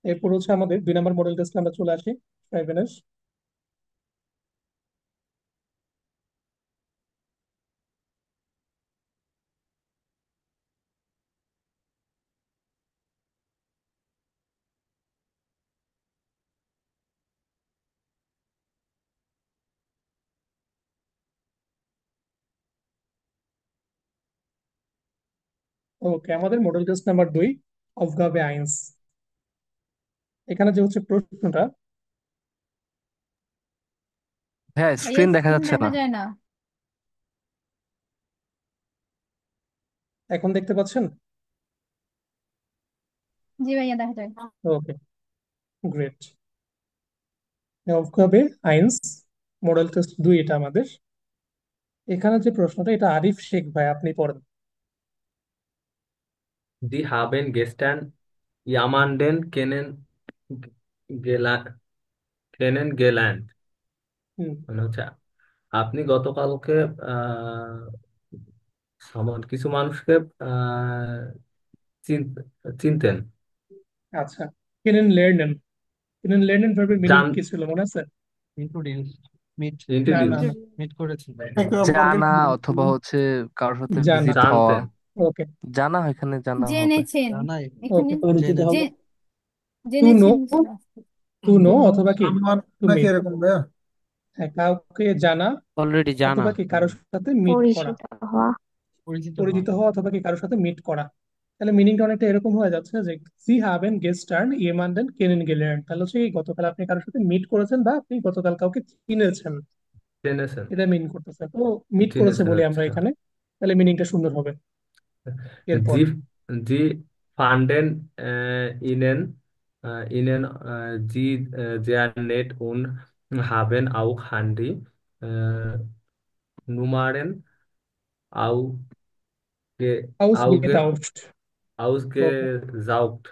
এরপর হচ্ছে আমাদের 2 নম্বর মডেল টেস্টে আমরা চলে আসি। রাইভেনের। ওকে, আমাদের মডেল টেস্ট নাম্বার 2, অফগাবে আইনস। এখানে যে হচ্ছে প্রশ্নটা, হ্যাঁ, ভাইয়া স্ক্রিন দেখা স্ক্রিন যাচ্ছে দেখা না। যায় না। এখন দেখতে পাচ্ছেন? জি ভাইয়া দেখা যায়। ওকে, গ্রেট। অফগাবে আইনস, মডেল টেস্ট 2 এটা আমাদের। এখানে যে প্রশ্নটা, এটা আরিফ শেখ ভাই আপনি পড়েন। Sie haben gestern jemanden gela- kennengelernt। হুম, মানে হচ্ছে আপনি গতকালকে আহ কিছু মানুষকে আহ চিন- চিনতেন। আচ্ছা। কেনেন লেরনেন, কেনেন লেরনেন ভার্বের মিনিং জান কি ছিল মনে আছে? ইন্ট্রোডিউস, মিট, না না ইন্ট্রোডিউস। না। মিট করেছিল। একে অপরকে জানা, অথবা হচ্ছে কারোর সাথে জানা। ভিজিট হওয়া। জানতেন। ওকে। জানা, এখানে জানা হবে। জেনেছেন জানাই, এখানে। ওকে, পরিচিত জেনেছি। যে হবো। টু নো, জেনেছেন ছিল। টু নো অথবা কি সামওয়ান টু নাকি মিট। এরকম ভাইয়া? হ্যাঁ, কাউকে জানা অলরেডি জানা। অথবা কি কারোর সাথে মিট করা। পরিচিত হওয়া। পরিচিত হওয়া। পরিচিত হওয়া অথবা কি কারোর সাথে মিট করা। তাহলে মিনিংটা অনেকটা এরকম হয়ে যাচ্ছে যে সি হ্যাভেন গেস্টার্ন ইয়েমান্ডেন কেনেন গেলেন, তাহলে হচ্ছে এই গতকাল আপনি কারোর সাথে মিট করেছেন বা আপনি গতকাল কাউকে চিনেছেন, জেনেছেন। এটা মিন করতেছে। তো মিট করেছে চিনেছেন, বলি আমরা আচ্ছা। এখানে, তাহলে মিনিংটা সুন্দর হবে। এরপর জি জি ফান্ডেন ইনেন ইনেন জি জেয়ার নেট উন হাবেন আউক হান্ডি নুমারেন আউ গে আউস গেট আউগে আউট। আউসগে ওকে, জাউক্ট।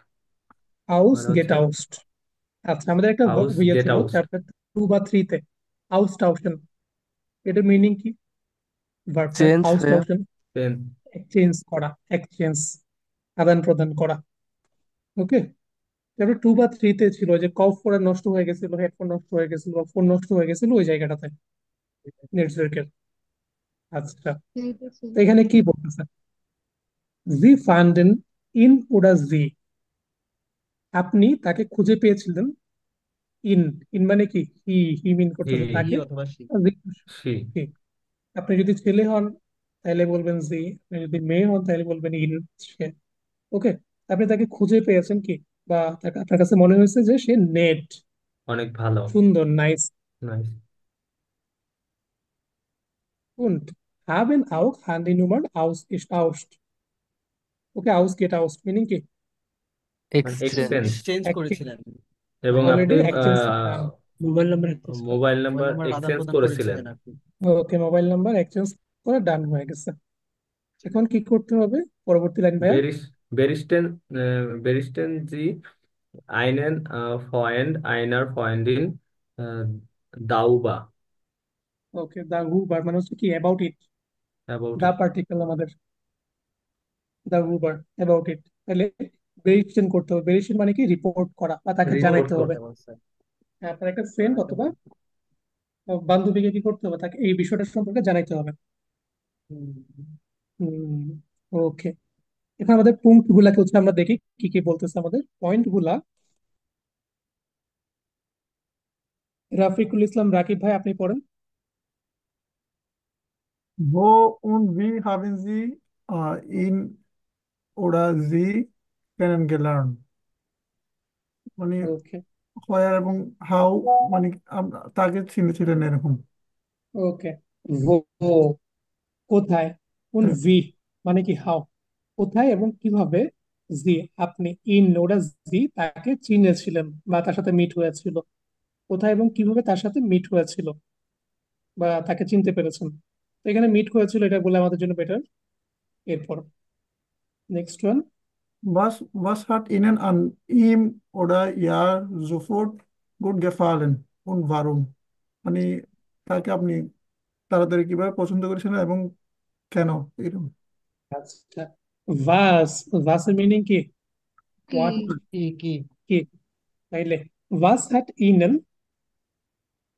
আউস মানে গেট হচ্ছে আউট। আচ্ছা, আমাদের একটা আউস ইয়ে গেট ছিল আউস্ট। চ্যাপ্টার 2 বা 3-তে, আউস্টাউশন। এটার মিনিং কি? ভার্বটা চেঞ্জ হয়ে। আউস্টাউশন, পেন। এক্সচেঞ্জ করা, এক্সচেঞ্জ, আদান প্রদান করা। ওকে। তারপরে 2 বা 3-তে ছিল যে কফ পরে নষ্ট হয়ে গেছিল, হেডফোন নষ্ট হয়ে গেছিল, ফোন নষ্ট হয়ে গেছিল ওই জায়গাটাতে, নেটওয়ার্কের। আচ্ছা, তো এখানে কি বলতেছে? জি ফান্ডেন ইন ওডা জি, আপনি তাকে খুঁজে পেয়েছিলেন। ইন, ইন মানে কি? হি, হি মিন হি করতেছে হি তাকে। অথবা সি। আর জি, সি। হি। আপনি যদি ছেলে হন তাহলে বলবেন জি, আপনি যদি মেয়ে হন তাহলে বলবেন ইন, সে। ওকে। আপনি তাকে খুঁজে পেয়েছেন কি, বা আপনার কাছে মনে হয়েছে যে সে নেট, অনেক ভালো। সুন্দর, nice. Nice. Und haben auch Handynummern ausgetauscht. ওকে, আউস গেট আউট মিনিং কি? মানে এক্সচেঞ্জ। এক্সচেঞ্জ। এক্সচেঞ্জ করেছিলেন। এবং আপনি already exchange, mobile number exchange করা। মোবাইল মোবাইল নাম্বার নাম্বার আদান এক্সচেঞ্জ প্রদান করেছিলেন। করেছিলেন আপনি। ওকে, মোবাইল নাম্বার এক্সচেঞ্জ করে ডান হয়ে গেছে। এখন কি করতে হবে? পরবর্তী লাইন ভাইয়া। বেরিস বেরিস্টেন বেরিস্টেন জি আইনেন ফয়েন্ড আইনার ফয়েন্ডিন দাউবা। ওকে, দা হু বার মানে হচ্ছে কি about it, about the it. Particle আমাদের, the who bar about it. তাহলে ভেরিফিকেশন করতে হবে। ভেরিফিকেশন মানে কি? রিপোর্ট করা বা তাকে রিপোর্ট জানাইতে হবে। করতে বলছে। হ্যাঁ, আপনার একটা ফ্রেন্ড অথবা বান্ধবীকে কি করতে হবে? তাকে এই বিষয়টা সম্পর্কে জানাইতে হবে। ওকে। এখন আমাদের পয়েন্ট গুলাকে হচ্ছে আমরা দেখি কি কি বলতেছে আমাদের পয়েন্ট গুলা। রাফিকুল ইসলাম রাকিব ভাই আপনি পড়েন। Wo und wie haben Sie ihn oder sie kennengelernt? মানে ওকে। হোয়ার এবং হাউ, মানে তাকে চিনেছিলেন এরকম। ওকে, ভো, কোথায়। কোন হুম। ভি মানে কি হাউ, কোথায় এবং কিভাবে। জি, আপনি ইন ওরা জি তাকে চিনেছিলেন বা তার সাথে মিট হয়েছিল। কোথায় এবং কিভাবে তার সাথে মিট হয়েছিল বা তাকে চিনতে পেরেছেন। তো এখানে মিট হয়েছিল এটা বলে আমাদের জন্য বেটার। এরপর next one. Was hat Ihnen an ihm oder ihr sofort gut gefallen und warum? মানে তাকে আপনি তাড়াতাড়ি কিভাবে পছন্দ করেছিলেন এবং কেন, এরকম। আচ্ছা, ভাস, ভাসের মিনিং কি? কি? হোয়াট, কি কি? কি। তাইলে ওয়াস হ্যাট ইনেন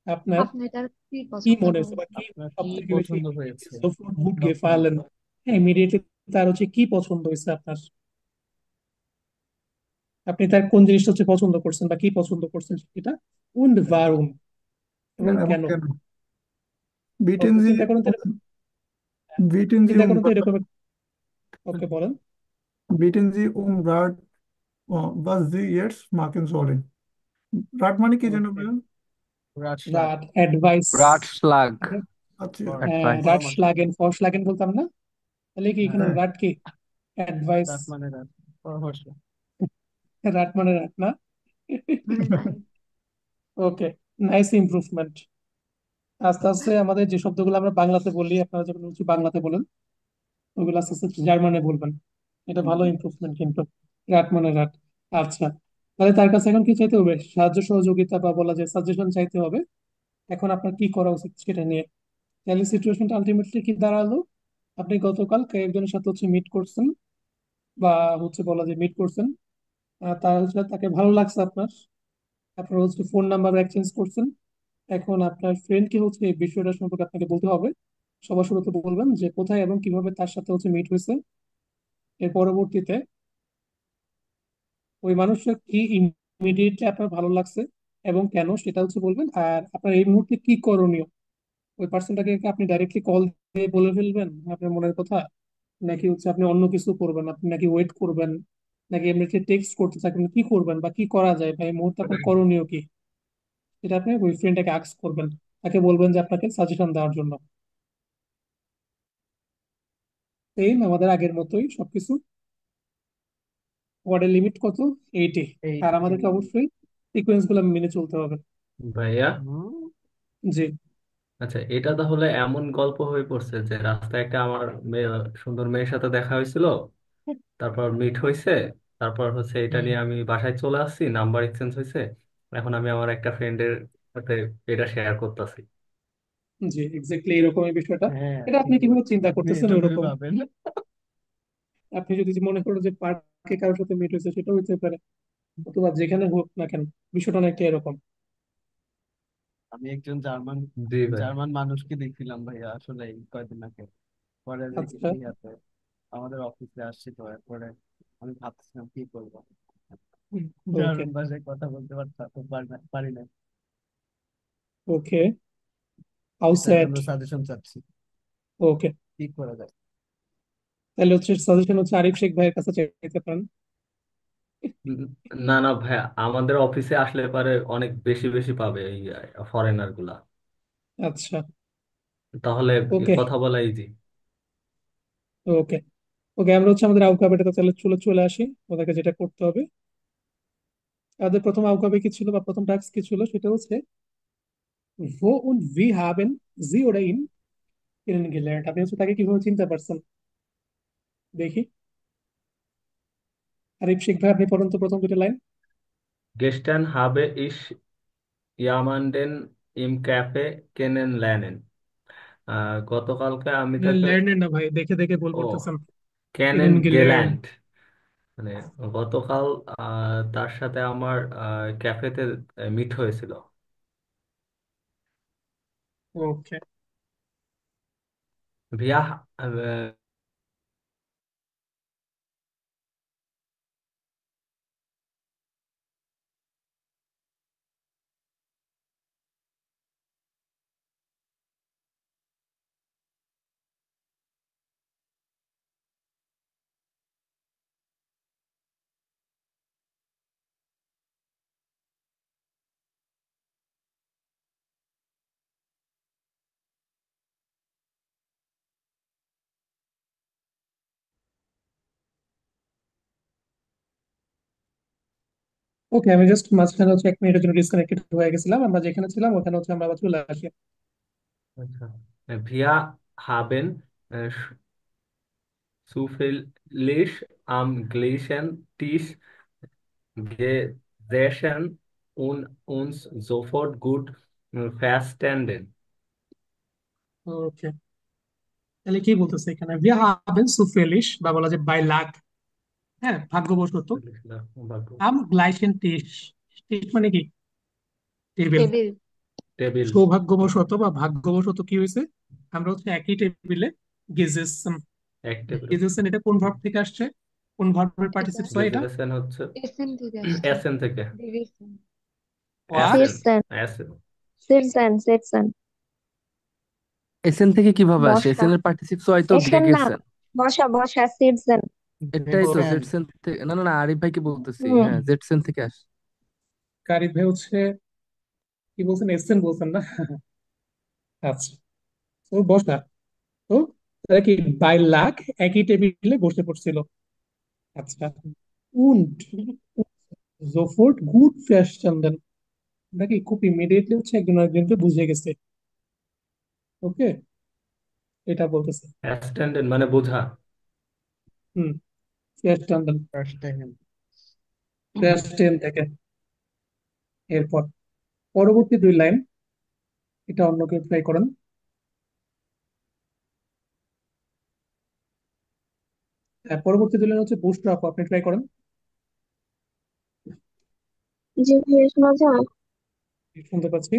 আপনার আপনার তার কি কি পছন্দ মনে হয়েছে বা হয়েছে? কি আপনার সব কি থেকে বেশি পছন্দ ইমিডিয়েটলি হয়েছে সোফট গুড তখন? গেফালেন, হ্যাঁ ইমিডিয়েটলি তার হচ্ছে কি পছন্দ হয়েছে আপনার, আপনি তার কোন জিনিসটা হচ্ছে পছন্দ করছেন বা কি পছন্দ করছেন সেটা, উন্ড ভারুম এবং এবং কেন। কেন? বিটেন ওকে জি চিন্তা করুন তো এরকম, বিটেন জি চিন্তা করুন তো এরকম, ওকে বলেন। বিটেন জি রাট was sie jetzt machen sollen? রাট মানে কি যেন ওকে, বলেন? রাজলাগ। রাত অ্যাডভাইস, রাটস্লাগ। আচ্ছা, পরামর্শ। রাত অ্যাডভাইস। স্লাগেন ফরস্লাগেন বলতাম না, তাহলে কি এখানে হ্যাঁ, রাত কি অ্যাডভাইস, রাত মানে রাত, পরামর্শ। রাত মানে রাত না। মানে নাই। ওকে, নাইস ইমপ্রুভমেন্ট। আস্তে আস্তে আমাদের যে শব্দগুলো আমরা বাংলাতে বলি আপনারা যখন হচ্ছে বাংলাতে বলেন, ওগুলো আস্তে আস্তে জার্মানে বলবেন। এটা ভালো ইমপ্রুভমেন্ট কিন্তু, রাত মানে রাত। আচ্ছা, তাহলে তার কাছে এখন কি চাইতে হবে, সাহায্য সহযোগিতা বা বলা যায় সাজেশন চাইতে হবে। এখন আপনার কি করা উচিত সেটা নিয়ে। তাহলে সিচুয়েশনটা আলটিমেটলি কি দাঁড়ালো, আপনি গতকাল একজনের সাথে হচ্ছে মিট করছেন বা হচ্ছে বলা যায় মিট করছেন, তার হচ্ছে তাকে ভালো লাগছে আপনার, আপনার হচ্ছে ফোন নাম্বার এক্সচেঞ্জ করছেন। এখন আপনার ফ্রেন্ডকে হচ্ছে এই বিষয়টা সম্পর্কে আপনাকে বলতে হবে। সবার শুরুতে বলবেন যে কোথায় এবং কিভাবে তার সাথে হচ্ছে মিট হয়েছে। এর পরবর্তীতে ওই মানুষটা কি ইমিডিয়েটলি আপনার ভালো লাগছে এবং কেন সেটা হচ্ছে বলবেন। আর আপনার এই মুহূর্তে কি করণীয়, ওই পার্সনটাকে কি আপনি ডাইরেক্টলি কল দিয়ে বলে ফেলবেন আপনার মনের কথা, নাকি হচ্ছে আপনি অন্য কিছু করবেন, আপনি নাকি ওয়েট করবেন, নাকি এমনিতে টেক্সট করতে থাকবেন, কি করবেন বা কি করা যায় বা এই মুহূর্তে আপনার করণীয় কি, সেটা আপনি ওই ফ্রেন্ডটাকে আস্ক করবেন। তাকে বলবেন যে আপনাকে সাজেশন দেওয়ার জন্য। সেম আমাদের আগের মতোই সবকিছু, ওয়ার্ডের লিমিট কত, 80। আর 80। আমাদেরকে অবশ্যই সিকোয়েন্স গুলো মেনে চলতে হবে। ভাইয়া, জি। আচ্ছা এটা তাহলে এমন গল্প হয়ে পড়ছে যে রাস্তায় একটা আমার মেয়ে, সুন্দর মেয়ের সাথে দেখা হয়েছিল, তারপর মিট হয়েছে, তারপর হচ্ছে এটা হুম। নিয়ে আমি বাসায় চলে আসছি, নাম্বার এক্সচেঞ্জ হয়েছে, এখন আমি আমার একটা ফ্রেন্ডের সাথে এটা শেয়ার করতেছি। জি, এক্স্যাক্টলি এরকমই বিষয়টা। হ্যাঁ, এটা আপনি ঠিকই কিভাবে বলছেন, চিন্তা আপনি করতেছেন এভাবে ওরকম, ভাবেন। আপনি যদি মনে করেন যে পার্কে কারোর সাথে মিট হয়েছে সেটা হইতে পারে, অথবা যেখানে হোক না কেন, বিষয়টা অনেকটা এরকম। আমি একজন জার্মান জি ভাই। জার্মান মানুষকে দেখছিলাম ভাইয়া, আসলে এই কয়দিন আগে। পরে দেখি আচ্ছা, ইয়াতে আমাদের অফিসে আসছিল, এরপরে আমি ভাবছিলাম কি করবো। ওকে, জার্মান ভাষায় কথা বলতে পারি না। ওকে, হাউ এটার স্যাড। জন্য সাজেশন চাচ্ছি, ওকে, কি করা যায়। তাহলে হচ্ছে সাজেশন হচ্ছে আরিফ শেখ ভাইয়ের কাছে চাইতে পারেন। উম, না না ভাইয়া, আমাদের অফিসে আসলে পারে অনেক বেশি বেশি পাবে এই ফরেনার গুলা, আচ্ছা, তাহলে ওকে, কথা বলা ইজি। ওকে, ওকে, আমরা হচ্ছে আমাদের আউকাবেটাতে তাহলে চলে চলে আসি। ওদেরকে যেটা করতে হবে, আমাদের প্রথম আউকাবে কি ছিল বা প্রথম টাস্ক কি ছিল, সেটা হচ্ছে ভো উন ভি হাবেন জি ওরা ইন ইন গেলেন্ট। আপনি হচ্ছে তাকে কিভাবে চিনতে পারছেন দেখি। আরিফ শেখ ভাই আপনি পড়ুন তো প্রথম দুটো line. Gestern habe ich jemanden im Café kennenlernen. গতকালকে আমি তাকে, ল্যান্ডের না ভাই, দেখে দেখে ভুল ও, করতেছেন। কেনেন ইন গেলেন্ট। গেল্যান্ড, মানে গতকাল তার সাথে আমার ক্যাফেতে মিট হয়েছিল। ওকে, ভিয়া, ওকে, আমি জাস্ট মাঝখানে হচ্ছে 1 মিনিটের জন্য ডিসকানেক্টেড হয়ে গেছিলাম, আমরা যেখানে ছিলাম ওখানে হচ্ছে আমরা আবার চলে আসি। আচ্ছা, Villa হাবেন zufällig am gleichen Tisch gesessen und uns sofort gut verstanden. ওকে, তাহলে কি বলতেছে এখানে, wir haben zufällig বা বলা যায় বাই লাক, হ্যাঁ ভাগ্যবশত, am gleichen Tisch, শিট মানে কি? টেবিল। টেবিল। টেবিল। সৌভাগ্যবশত বা ভাগ্যবশত কি হয়েছে, আমরা হচ্ছে একই টেবিলে গেজেছেন। এক টেবিল। গেজেছেন এটা কোন ভার্ব থেকে আসছে? কোন ভার্বের এটা পার্টিসিপস হয় এটা? গেজেলেসন হচ্ছে এসএন থেকে আসছে। এসেন থেকে। ডিভিশন। হোয়াট? অ্যাসেন। সিটসেন। অ্যাসেন। সিটসেন সিটসেন। এসএন থেকে কিভাবে আসে? বসা। এসএন এর পার্টিসিপস হয় তো এসেন না, গেছেন। বসা বসা সিটসেন। এটাই তো জেটসেন। জেটসেন থেকে, না না না, আরিফ ভাইকে বলতেছি, হুম। হ্যাঁ জেটসেন থেকে আসে। কারিফ ভাই হচ্ছে কি বলছেন, এসছেন বলছেন না? আচ্ছা, তো বসা। তো তারা কি বাই লাখ একই টেবিলে বসে পড়ছিল। আচ্ছা, উন্ড জোফোর্ট গুড ফ্যাশন নাকি খুব ইমিডিয়েটলি হচ্ছে একজন আরেকজনকে বুঝে গেছে। ওকে, এটা বলতেছে। অ্যাস্টেন্ডেন্ট মানে বোঝা। হুম, ফ্যাশন ফার্স্ট টাইম। ফ্যাশন থেকে। এরপর পরবর্তী দুই লাইন, এটা অন্য কেউ ট্রাই করেন। হ্যাঁ, পরবর্তী দুই লাইন হচ্ছে বুস্ট আপ, আপনি ট্রাই করেন। জি ভাইয়া, শোনা যায়? শুনতে পাচ্ছি।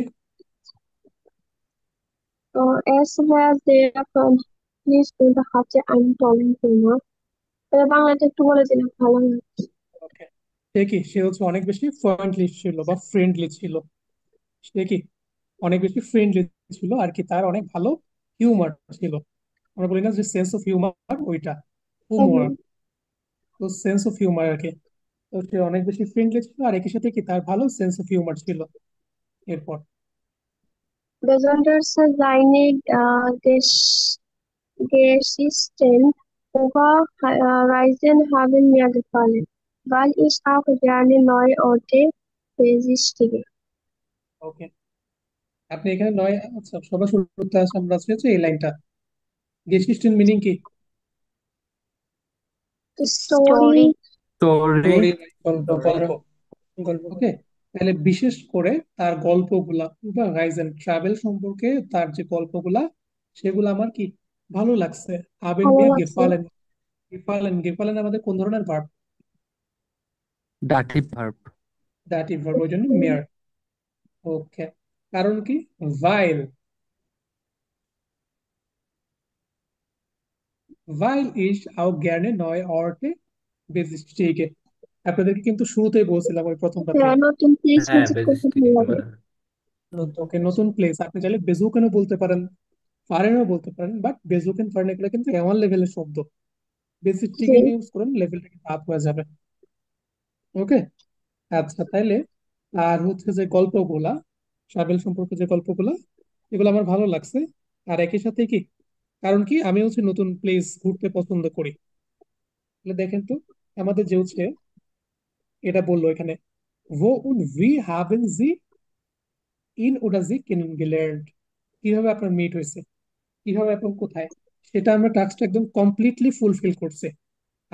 Es war sehr freundlich und hatte einen tollen Humor. বাংলাটা একটু বলে দিলে ভালো হয়। ওকে, সে কি, সে হচ্ছে অনেক বেশি ফ্রেন্ডলি ছিল বা ফ্রেন্ডলি ছিল। সে কি অনেক বেশি ফ্রেন্ডলি ছিল আর কি, তার অনেক ভালো হিউমার ছিল। আমরা বলি না যে সেন্স অফ হিউমার, ওইটা হুমর। হুম। তো সেন্স অফ হিউমার আর কি। তো সে অনেক বেশি ফ্রেন্ডলি ছিল আর একই সাথে কি তার ভালো সেন্স অফ হিউমার ছিল। এরপর Besonders seine Geschichten über Reisen haben mir gefallen, weil ich auch gerne neue Orte besichtige. ওকে, আপনি এখানে নয়, আচ্ছা সবার শুরুতে আসে আমরা আছি হচ্ছে এই লাইনটা। গেস্টিস্টেন মিনিং কি? Story. স্টোরি। স্টোরি, গল্প ধরে গল্প। গল্প ওকে, করে। তাহলে বিশেষ করে তার গল্পগুলা বা রাইজেন ট্রাভেল সম্পর্কে তার যে গল্পগুলা, সেগুলো আমার কি ভালো লাগছে। আবেন ভালো মিয়া লাগছে। গেফালেন। গেফালেন গেফালেন আমাদের কোন ধরনের verb? Dative verb. Dative verb, ওই জন্য মেয়ার। ওকে, কারণ কি? ভাইল, ভাইল ইজ আও জ্ঞানে নয় অর্টে বেজিস্টিকে। আপনাদেরকে কিন্তু শুরুতেই বলছিলাম ওই প্রথমটাতে। হ্যাঁ, নতুন প্লেস হ্যাঁ, ভিজিট করতে বেজিস্টিক ভালো লাগে। করে। ওকে, নতুন প্লেস, আপনি চাইলে বেজুকেনও বলতে পারেন, ফারেনও বলতে পারেন, বাট বেজুকেন ফারেন এগুলো কিন্তু এমন লেভেলের শব্দ, বেসিকটিকে জি। ইউজ করুন, লেভেলটা কিন্তু আপ হয়ে যাবে। ওকে, আচ্ছা তাইলে আর হচ্ছে যে গল্পগুলা, ট্রাভেল সম্পর্কে যে গল্পগুলা, এগুলো আমার ভালো লাগছে। আর একই সাথে কি, কারণ কি আমি হচ্ছে নতুন প্লেস ঘুরতে পছন্দ করি। তাহলে দেখেন তো, আমাদের যে হচ্ছে এটা বললো এখানে, wo und wie haben Sie ihn oder sie kennengelernt, কিভাবে আপনার মিট হয়েছে, কিভাবে এবং কোথায়, সেটা আমরা টাস্কটা একদম কমপ্লিটলি ফুলফিল করছে।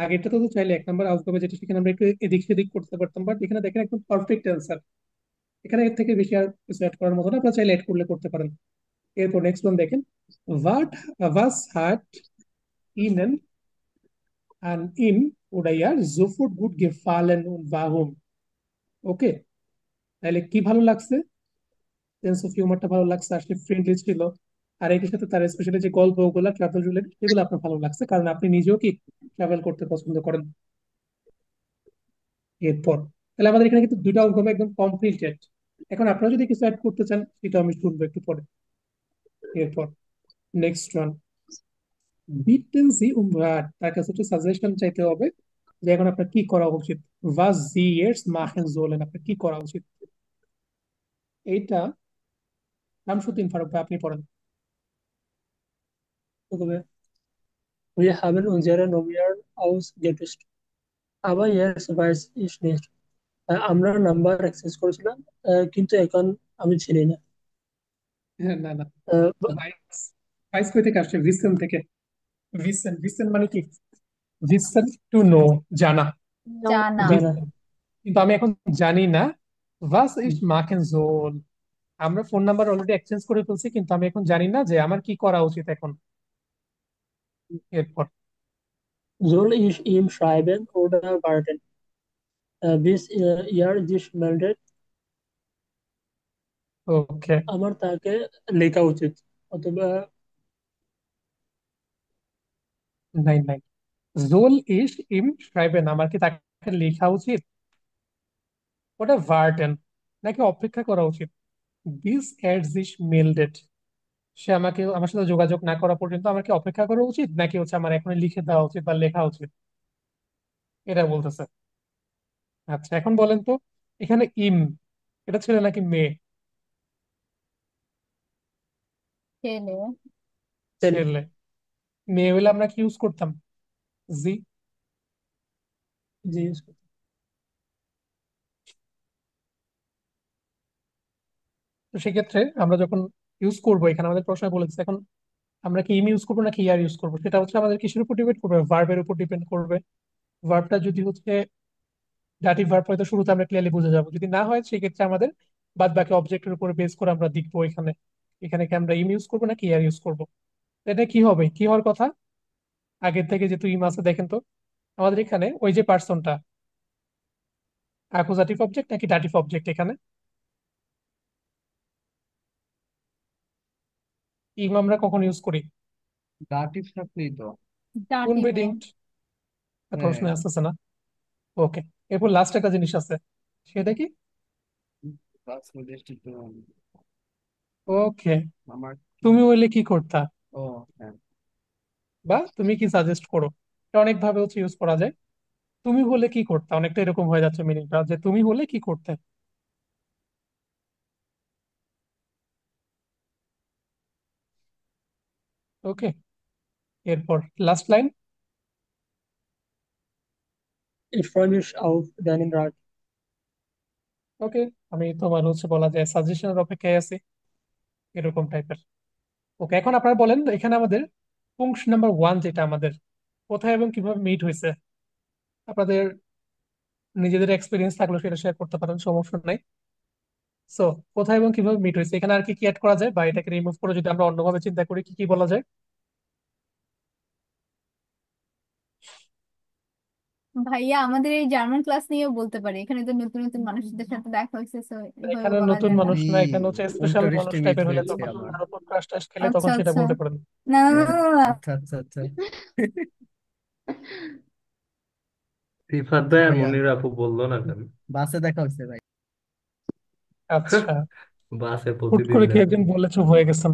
আগেরটা তো চাইলে এক নাম্বার আউটকামে যেটা, সেখানে আমরা একটু এদিক সেদিক করতে পারতাম, বাট এখানে দেখেন একদম পারফেক্ট অ্যান্সার। এখানে এর থেকে বেশি আর কিছু অ্যাড করার মতো না, আপনারা চাইলে অ্যাড করলে করতে পারেন। এরপর নেক্সট ওয়ান দেখেন, what was hat ihnen an ihm oder ihr sofort gut gefallen und warum? ওকে, তাহলে কি ভালো লাগছে? সেন্স অফ হিউমারটা ভালো লাগছে, আসলে ফ্রেন্ডলি ছিল। আর এটির সাথে তার স্পেশালি যে গল্পগুলো ট্রাভেল রিলেটেড, সেগুলো আপনার ভালো লাগছে কারণ আপনি নিজেও কি ট্রাভেল করতে পছন্দ করেন। এরপর তাহলে আমাদের এখানে কিন্তু দুইটা অঙ্ক একদম কমপ্লিটেড। এখন আপনারা যদি কিছু অ্যাড করতে চান, সেটা আমি শুনবো একটু পরে। এরপর নেক্সট ওয়ান, বিটেন সি উমরাট, তার কাছে একটু সাজেশন চাইতে হবে যে এখন আপনার কি করা উচিত। ভাস জি ইয়ার্স মাহেন জোলেন, আপনার কি করা উচিত? এইটা শামসুদ্দিন ফারুক ভাই, আপনি পড়েন। Okay. Wir haben unsere Nummern ausgetauscht. Aber jetzt weiß ich nicht. আমরা নাম্বার এক্সচেঞ্জ করেছিলাম, কিন্তু এখন আমি চিনি না। হ্যাঁ, না না, আহ, ভাইস, ভাইস কই থেকে আসছে? ভিসেন থেকে। ভিসেন, ভিসেন মানে কি? ভিসেন টু নো, জানা। জানা। জানা। ভিসেন, কিন্তু আমি এখন জানি না। ভাস ইস মাখেন জোল, আমরা ফোন নাম্বার অলরেডি এক্সচেঞ্জ করে ফেলছি, কিন্তু আমি এখন জানি না যে আমার কি করা উচিত এখন। এরপর Soll ich ihm schreiben oder warten? Bis ihr sich meldet? ওকে, আমার তাকে লেখা উচিত, অথবা নাইন নাইন। সোল ইস ইম schreiben, আমার কি তাকে লেখা উচিত? ওটা ভার্টেন, নাকি অপেক্ষা করা উচিত? দিস অ্যাডস ইস মেলডেট, সে আমাকে আমার সাথে যোগাযোগ না করা পর্যন্ত আমার কি অপেক্ষা করা উচিত, নাকি হচ্ছে আমার এখনই লিখে দেওয়া উচিত বা লেখা উচিত? এটা বলতেছে। আচ্ছা, এখন বলেন তো, এখানে ইম, এটা ছেলে নাকি মেয়ে? ছেলে। ছেলে। ছেলে। মেয়ে হলে আমরা কি ইউজ করতাম? জি। জি। তো সেক্ষেত্রে আমরা যখন ইউজ করবো, এখানে আমাদের প্রশ্নে বলেছে, এখন আমরা কি ইম ইউজ করবো নাকি ইয়ার ইউজ করবো, সেটা হচ্ছে আমাদের কিসের উপর ডিপেন্ড করবে? ভার্বের উপর ডিপেন্ড করবে। ভার্বটা যদি হচ্ছে ডাটিভ ভার্ব হয় তো শুরুতে আমরা ক্লিয়ারলি বুঝে যাবো, যদি না হয় সেক্ষেত্রে আমাদের বাদ বাকি অবজেক্টের উপর বেস করে আমরা দেখবো এখানে এখানে কি আমরা ইম ইউজ করবো নাকি ইয়ার ইউজ করবো। এটা কি হবে, কি হওয়ার কথা? আগের থেকে যেহেতু ইম আছে, দেখেন তো আমাদের এখানে ওই যে পার্সনটা অ্যাকুজাটিভ অবজেক্ট নাকি ডাটিভ অবজেক্ট এখানে? ইম আমরা কখন ইউজ করি? দাটিভ থাকলেই তো। শুনবে দাঁড়িয়ে। ডিঙ্কড, হ্যাঁ, প্রশ্ন আসতেছে না। ওকে, এরপর লাস্ট একটা জিনিস আছে, সেটা কি? ক্লাস ডিস্ট্রিক্ট ওকে, আমার। তুমি হইলে কি করতা, ও হ্যাঁ। বা তুমি কি সাজেস্ট করো? এটা অনেক ভাবে হচ্ছে ইউজ করা যায়। তুমি হলে কি করতে, অনেকটা এরকম হয়ে যাচ্ছে মিনিংটা, যে তুমি হলে কি করতে। ওকে, এরপর last line. Ich freue mich auf deinen Rat. ওকে, আমি তোমার হচ্ছে বলা যায় সাজেশনের অপেক্ষায় আছি, এরকম টাইপের। ওকে, এখন আপনারা বলেন এখানে আমাদের পুংস নাম্বার ওয়ান যেটা আমাদের, কোথায় এবং কিভাবে মিট হয়েছে, আপনাদের নিজেদের এক্সপিরিয়েন্স থাকলে সেটা শেয়ার করতে পারেন, সমস্যা নাই। সো কোথায় এবং কিভাবে মিট হয়েছে, এখানে আর কি কি অ্যাড করা যায়, বা এটাকে রিমুভ করে যদি আমরা অন্যভাবে চিন্তা করি কি কি বলা যায়? ভাইয়া, আমাদের এই জার্মান ক্লাস নিয়েও বলতে পারি, এখানে তো নতুন নতুন মানুষদের সাথে দেখা হয়েছে, so এভাবে এখানে বলা নতুন যায় না? মানুষ এই না, এখানে হচ্ছে স্পেশাল উল্টো মানুষ মিট টাইপের হলে হয়েছে তখন আবার। তার উপর ক্রাশ টাশ খেলে আচ্ছা তখন সেটা আচ্ছা। বলতে পারেন। না না ও, না না, না। আচ্ছা আচ্ছা আচ্ছা। রিফাত ভাই আর ভাইয়া, মনির আপু বললো না কেন? বাসে দেখা হয়েছে ভাই। আচ্ছা, বাসে হুট প্রতিদিন করে কি দেখা। একজন বলেছে হয়ে গেছেন।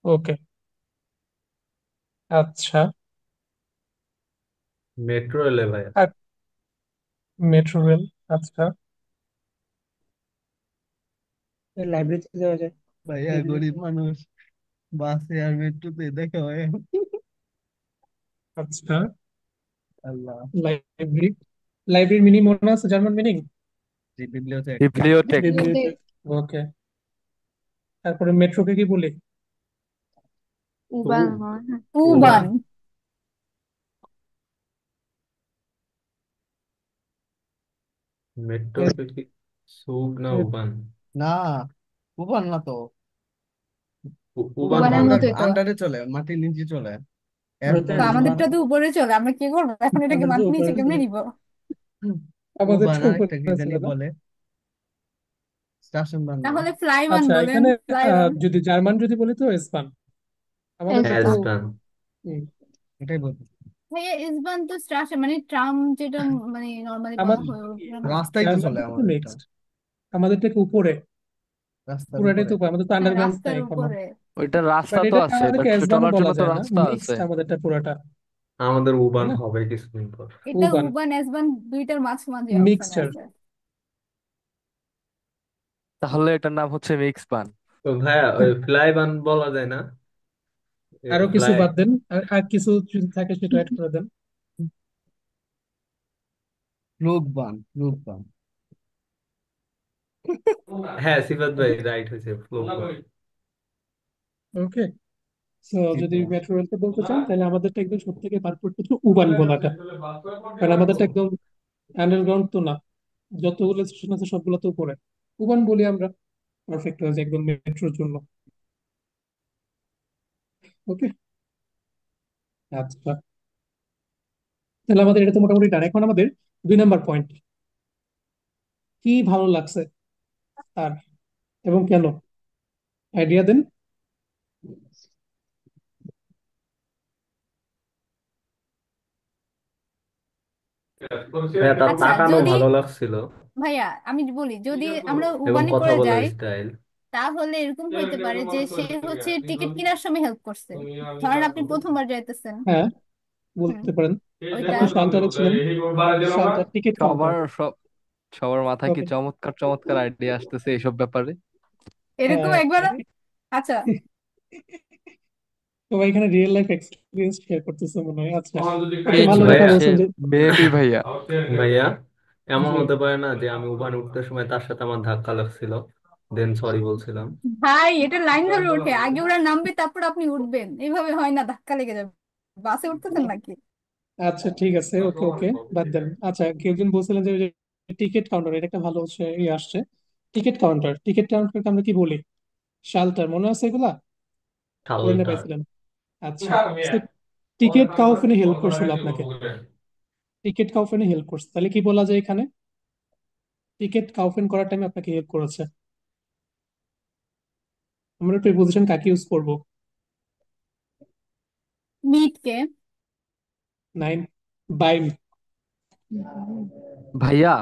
ওকে, আচ্ছা। মেট্রো রেলে ভাই। আর মেট্রো রেল, আচ্ছা। লাইব্রেরিতে যাওয়া যায়। ভাইয়া গরিব মানুষ, বাসে আর মেট্রোতে দেখা হয়। আচ্ছা, আল্লাহ। লাইব্রেরি, লাইব্রেরির মিনিং মনে আছে, জার্মান মিনিং? জি, বিবলিওথেক। বিবলিওটেক। বিবলিওতে। ওকে, তারপরে মেট্রোকে কি বলি? উ উবান হয় না। উবান। উবান। এর- মেট্রোকে কি সুগ না এর- উবান? না, উবান না তো। উবান উবান তো উবানের হবে। মতোই তো। আন্ডারে চলে, মাটির নিচে চলে। ওটাতে তো এরপর আসবে। উবান। আমাদেরটা তো উপরে চলে, আমরা কি করবো এখন, এটাকে আমাদের তো মাটির নিচে উপরে কেমনে চলে। নিব? আমাদের উবান তো আরেকটা কি উপরে জানি ছিল না? বলে, স্টেশন বান না। তাহলে ফ্লাইওয়ান আচ্ছা, বলেন, এখানে ফ্লাইওয়ান। যদি জার্মান যদি বলি তো এসবান, আমাদেরটা তো এসবান। হ্যাজবান। হুম, এটাই বলতে। ভাইয়া ইসবান তো স্ট্রাসে, মানে ট্রাম যেটা মানে নর্মালি বলা আমার হয় ওটা না? রাস্তায় তো চলে জার্মানটা তো আমাদেরটা। মিক্সড, আমাদেরটা উপরে, রাস্তার পুরাটাই উপরে। তো উপরে, আমাদের তো হ্যাঁ, আন্ডারগ্রাউন্ড নাই রাস্তার কোনো। উপরে। ওইটা বাট রাস্তা তো এটাকে আছে, আমাদেরকে বাট এসবানও চলার জন্য বলা তো যায় না, রাস্তা আছে। মিক্সড আমাদেরটা পুরাটা, আমাদের তাই উবান না? হবে কিছুদিন পর। এটা উবান, উবান এসবান দুইটার মাঝামাঝি অবস্থানে মিক্সচার। আছে। তাহলে এটার নাম হচ্ছে মিক্স বান। তো ভাইয়া ওই ফ্লাই বান বলা যায় না? আরো কিছু ফ্লাই। বাদ দেন, আর আর কিছু যদি থাকে সেটা অ্যাড করে দেন। রূপবান, রূপবান। হ্যাঁ, সিফাত ভাই রাইট হয়েছে, ফ্লোক বান। ওকে, সো জি যদি ভাইয়া। মেট্রো রেলকে বলতে চান তাহলে আমাদেরটা একদম সব থেকে পারফেক্ট হচ্ছে উবান বলাটা, কারণ আমাদেরটা একদম আন্ডারগ্রাউন্ড তো না, যতগুলো স্টেশন আছে সবগুলো তো উপরে। উবান বলি আমরা, পারফেক্ট হয়ে যায় একদম মেট্রোর জন্য। ওকে, আচ্ছা, তাহলে আমাদের এটা তো মোটামুটি ডান। এখন আমাদের 2 নাম্বার পয়েন্ট, কি ভালো লাগছে তার এবং কেন? আইডিয়া দেন। হ্যাঁ, তার আচ্ছা, তাকানো যদি ভালো লাগছিল ভাইয়া আমি বলি, যদি আমরা এবং উবানে কথা করে বলার যাই, স্টাইল। তাহলে এরকম হইতে পারে যে সে হচ্ছে টিকিট কেনার সময় হেল্প করছে। ধরেন আপনি প্রথমবার যাইতেছেন। হ্যাঁ, হুম, বলতে পারেন। ওইটা। আপনি শালটারে ছিলেন, শালটার টিকিট কাউন্টার। সবার সব সবার মাথায় কি ওকে। চমৎকার চমৎকার আইডিয়া আসতেছে এইসব ব্যাপারে। এরকম একবার। আচ্ছা। সবাই এখানে রিয়েল লাইফ এক্সপিরিয়েন্স শেয়ার করতেছে মনে হয়। আচ্ছা, আপনি ভালো কিছু কথা ভাইয়া, সে বলছেন যে মেবি ভাইয়া। ভাইয়া, এমন জি। হতে পারে না যে আমি উবান উঠতে সময় তার সাথে আমার ধাক্কা লাগছিল, দেন সরি বলছিলাম? ভাই, এটা লাইন ধরে ওঠে, আগে ওরা নামবে তারপর আপনি উঠবেন, এইভাবে হয় না, ধাক্কা লেগে যাবে। বাসে উঠতেছেন নাকি? আচ্ছা ঠিক আছে, ওকে ওকে, বাদ দেন। আচ্ছা, কেউ একজন বলছিলেন যে টিকিট কাউন্টার, এটা একটা ভালো হচ্ছে আসছে। টিকিট কাউন্টার, টিকিট কাউন্টারকে আমরা কি বলি? শালটার, মনে আছে এগুলা? পড়ে না খালটা। পাইছিলেন? আচ্ছা, টিকিট কাউফিনে হেল্প করছিল আপনাকে, টিকিট কাউফিনে হেল্প করছে, তাহলে কি বলা যায় এখানে? টিকিট কাউফিন করার টাইমে আপনাকে হেল্প করেছে। আমরা প্রিপোজিশন কাকে ইউজ করব? মিটকে। নাইন, বাইম। ভাইয়া,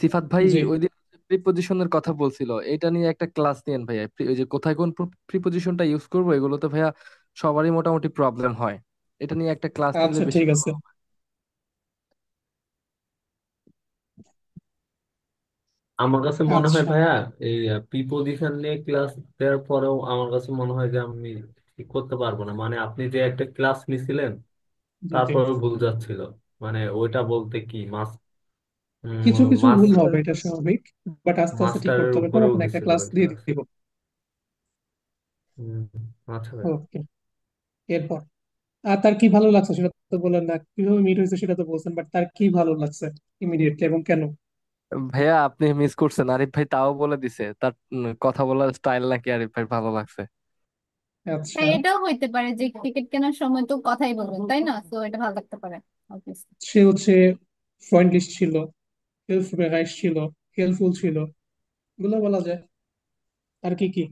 সিফাত ভাই জি। ওই দিন প্রিপজিশনের কথা বলছিল, এটা নিয়ে একটা ক্লাস নিয়েন ভাইয়া। ওই যে কোথায় কোন প্রিপজিশনটা ইউজ করবো এগুলোতে ভাইয়া সবারই মোটামুটি প্রবলেম হয়। এটা নিয়ে একটা ক্লাস নিলে আচ্ছা বেশি ঠিক ভালো আছে। হবে। আমার কাছে মনে হয় আচ্ছা। ভাইয়া, এই প্রিপজিশন নিয়ে ক্লাস দেওয়ার পরেও আমার কাছে মনে হয় যে আমি ঠিক করতে পারবো না। মানে আপনি যে একটা ক্লাস নিছিলেন জি জি। তারপরেও ভুল যাচ্ছিল। মানে ওইটা বলতে কি কিছু কিছু ভুল মাস্টার, হবে, এটা স্বাভাবিক, বাট আস্তে আস্তে ঠিক মাস্টারের করতে হবে, উপরেও সমস্যা না, একটা গেছিল ক্লাস দিয়ে এটা। দিব। হম। আচ্ছা ভাই। ওকে। এরপর আর তার কি ভালো লাগছে সেটা তো বললেন না, কিভাবে মিট হয়েছে সেটা তো বলছেন, বাট তার কি ভালো লাগছে ইমিডিয়েটলি এবং কেন? ভাইয়া আপনি মিস করছেন, আরিফ ভাই তাও বলে দিছে তার কথা বলার স্টাইল নাকি আরিফ ভাই ভালো লাগছে। আচ্ছা, হ্যাঁ, এটাও হইতে পারে যে টিকিট কেনার সময় তো কথাই বলবেন, তাই না? তো এটা ভালো লাগতে পারে। Obviously। সে হচ্ছে ফ্রেন্ডলি ছিল, হেল্পফুল ছিল, হেল্পফুল ছিল, এগুলো বলা যায়। আর কি কি?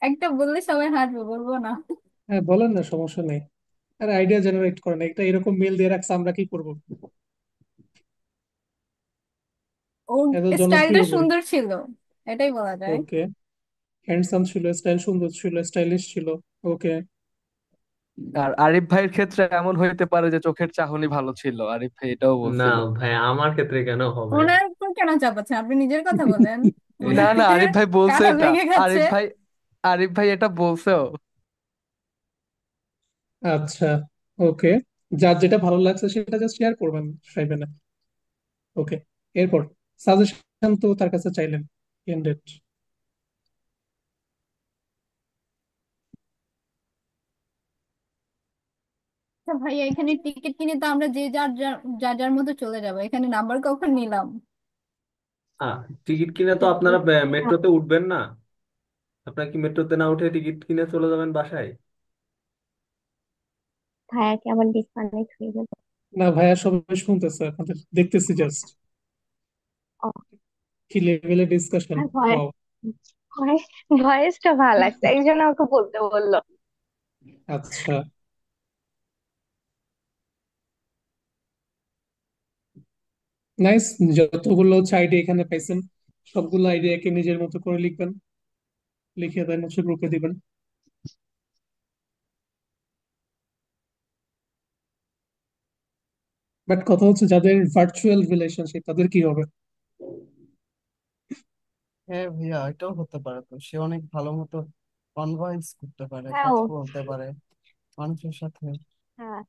একটা বললে সবাই হাসবে, বলবো না। হ্যাঁ বলেন না, সমস্যা নেই। আর আইডিয়া জেনারেট করেন, একটা এরকম মেল দিয়ে রাখছে, আমরা কি করব? ওর এত স্টাইলটা জনপ্রিয় বই। সুন্দর ছিল, এটাই বলা যায়। ওকে। হ্যান্ডসাম ছিল, স্টাইল সুন্দর ছিল, স্টাইলিশ ছিল। ওকে। আর আরিফ ভাইয়ের ক্ষেত্রে এমন হইতে পারে যে চোখের চাহনি ভালো ছিল, আরিফ ভাই এটাও না বলছিল। ভাই, আমার ক্ষেত্রে কেন হবে? ওনার উপর কেন চাপাচ্ছেন? আপনি নিজের কথা বলেন। না না, ওনার আরিফ ভাই বলছে কাটা এটা। লেগে গেছে। আরিফ ভাই, আরিফ ভাই এটা বলছেও। আচ্ছা, ওকে, যার যেটা ভালো লাগছে সেটা জাস্ট শেয়ার করবেন, চাইবেন না। ওকে। এরপর সাজেশন তো তার কাছে চাইলেন, এন্ডেড। আচ্ছা ভাইয়া, এখানে টিকিট কিনে তো আমরা যে যার যার যার যার মতো চলে যাবো, এখানে নাম্বার কখন নিলাম? আহ টিকিট কিনে তো আপনারা মেট্রোতে উঠবেন না? আপনারা কি মেট্রোতে না উঠে টিকিট কিনে চলে যাবেন বাসায়? ভাইয়াকে আবার ডিসকানেক্ট হয়ে গেল। না ভাইয়া, সবাই শুনতেছে, আপনাদের দেখতেছি জাস্ট, ও, কি লেভেলের ডিসকাশন! আর ওয়াও। ভয়েসটা ভালো লাগছে, এই জন্য ওকে বলতে বললো। আচ্ছা, নাইস। যতগুলো হচ্ছে আইডিয়া এখানে পাইছেন, সবগুলো আইডিয়াকে নিজের মতো করে লিখবেন, লিখে দেন হচ্ছে গ্রুপে দিবেন। বাট কথা হচ্ছে, যাদের ভার্চুয়াল রিলেশনশিপ তাদের কি হবে? হ্যাঁ ভাইয়া, এটাও হতে পারে। তো সে অনেক ভালো মতো কনভাইন্স করতে পারে, হ্যাঁ ও, কথা বলতে পারে মানুষের সাথে। হ্যাঁ,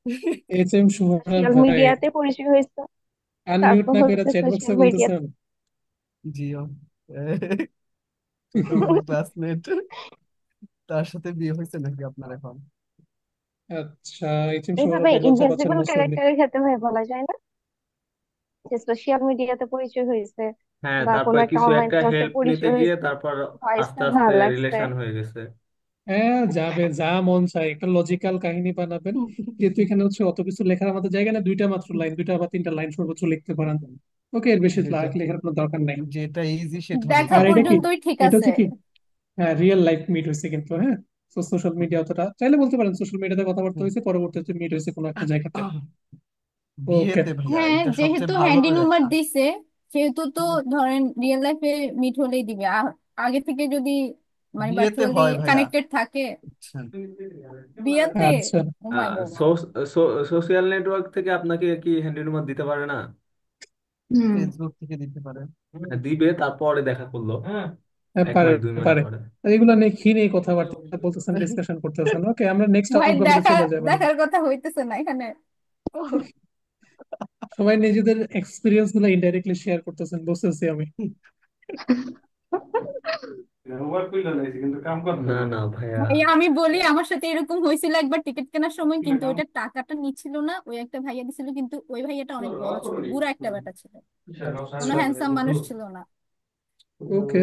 এইচ এম সুহানা সোশ্যাল ভাই, মিডিয়াতে পরিচয় হয়েছে, আনমিউট তারপর না করে হচ্ছে চ্যাট সোশ্যাল বক্সে মিডিয়া। বলতেছেন? জিও ছোটবেলার ক্লাসমেট, তার সাথে বিয়ে হয়েছে নাকি আপনার এখন? আচ্ছা, এইচ এম সুহানা এইভাবে ভাই লজ্জা পাচ্ছেন ইনভিজিবল মোস্ট প্রবাবলি। ক্যারেক্টারের ক্ষেত্রে ভাই বলা যায় না যে সোশ্যাল মিডিয়াতে পরিচয় হয়েছে হ্যাঁ, বা কোনো তারপর একটা কিছু অনলাইন একটা ক্লাসে হেল্প নিতে পরিচয় গিয়ে হয়েছে, তারপর ভয়েসটা আস্তে আস্তে ভালো লাগছে। রিলেশন হয়ে গেছে। হ্যাঁ, যাবে যা মন চায়, একটা লজিক্যাল কাহিনী বানাবেন। যেহেতু এখানে হচ্ছে অত কিছু লেখার আমাদের জায়গা না, দুইটা মাত্র লাইন, দুইটা বা তিনটা লাইন সর্বোচ্চ লিখতে পারেন। ওকে, এর বেশি যেটা লেখার কোনো দরকার নাই। যেটা ইজি সেটা দেখা লিখে আর এটা ফেলবো। কি, পর্যন্তই ঠিক এটা আছে। হচ্ছে কি, হ্যাঁ রিয়েল লাইফ মিট হয়েছে কিন্তু, হ্যাঁ। সোশ্যাল মিডিয়া অতটা চাইলে বলতে পারেন সোশ্যাল মিডিয়াতে কথাবার্তা হুম। হয়েছে, পরবর্তীতে মিট হয়েছে কোনো একটা জায়গাতে। ওকে। বিয়েতে ভাইয়া হ্যাঁ, এটা যেহেতু সবচেয়ে ভালো হ্যান্ডি হয় নাম্বার একটা। দিছে, সেহেতু তো ধরেন রিয়েল লাইফে মিট হলেই দিবে। আর আগে থেকে যদি মানে বিয়েতে ভার্চুয়ালি হয় ভাইয়া, কানেক্টেড থাকে বুঝছেন? বিয়েতে। আচ্ছা। ও মাই গড। সোশ্যাল নেটওয়ার্ক থেকে আপনাকে কি হ্যান্ডি নাম্বার দিতে পারে না? হুম। ফেসবুক থেকে দিতে পারে। হ্যাঁ, দিবে, তারপরে দেখা করলো হ্যাঁ, এক পারে মাস 2 মাস পারে। পরে। আর এগুলো নিয়ে কি নিয়ে কথাবার্তা বলতেছেন, ডিসকাশন করতেছেন? ওকে, আমরা নেক্সট ভাই আলফাবেটে চলে যাবো। দেখার কথা হইতেছে না এখানে। সবাই নিজেদের এক্সপিরিয়েন্স গুলো ইনডাইরেক্টলি শেয়ার করতেছেন, বুঝতেছি আমি। না না ভাইয়া, ভাইয়া আমি বলি, আমার সাথে এরকম হয়েছিল একবার টিকিট কেনার সময়, কিন্তু ওইটা টাকাটা নিচ্ছিল না, ওই একটা ভাইয়া দিছিল, কিন্তু ওই ভাইয়াটা অনেক বড় ছিল, বুড়া একটা বেটা ছিল, কোনো হ্যান্ডসাম মানুষ ছিল না। ওকে।